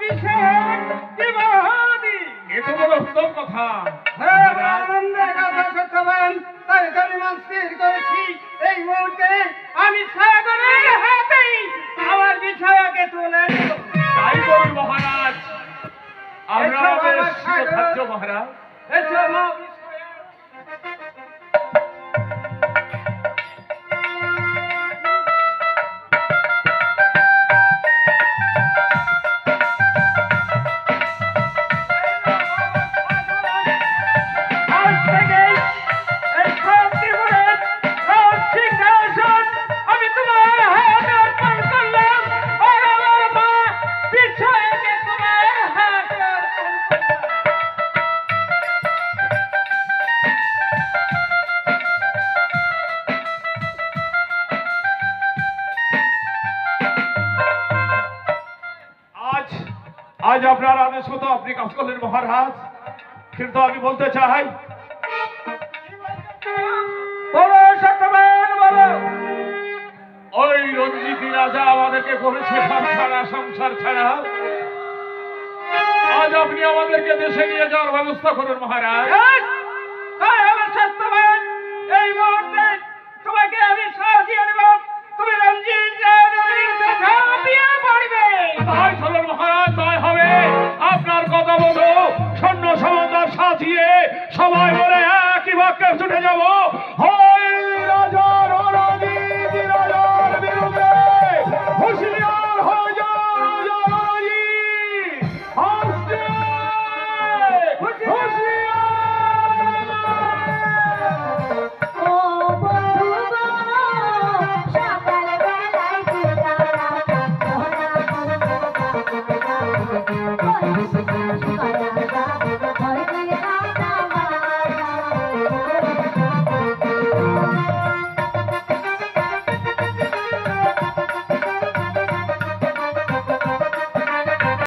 অভিষেক বিবাহাদি। এ তো বড় উত্তম কথা। হ্যাঁ, বড় আনন্দের কথা সত্যবান। তাই আমি স্থির করেছি এই মুহূর্তে আমি সাগরের হাতেই আমার বিষয়কে তুলে দেব। তাই বলুন মহারাজ। আমরা এসো বাবা বেশ সাগর। শিরোধার্য মহারাজ। এসো মা বিষয়া। আজ থেকে এই শান্তিপুরের রাজ সিংহাসন আমি তোমার হাতে অর্পণ করলাম। আর আমার মা বিষয়কে তোমার হাতে অর্পণ করলাম। আজ আজ আপনার আদেশ মতো আপনি কাজ করলেন মহারাজ। কিন্তু আমি বলতে চাই, বলো সত্যবান, বলো। ওই রঞ্জিতী রাজা আমাদেরকে করেছে সংসার ছাড়া। আজ আপনি আমাদেরকে দেশে নিয়ে যাওয়ার ব্যবস্থা করুন মহারাজ। Yes! তাই হলো সত্যবান। এই মুহূর্তে তোমাকে আমি সাজিয়ে দেব। তুমি রঞ্জিত রাজের ঝাঁপিয়ে পড়বে। তাই চলুন মহারাজ, তাই হবে। আপনার কথা বলো, সৈন্য সমন্দর সাজিয়ে সবাই বলে একই বাক্যে ছুটে যাব। হয় রাজার রণনীতি, রাজার বিরুদ্ধে হুঁশিয়ার হয়ে যাও, রাজার রণনীতি। আস্তে, হুঁশিয়ার। ও বন্ধুগণ, সকালবেলায় দুর্গা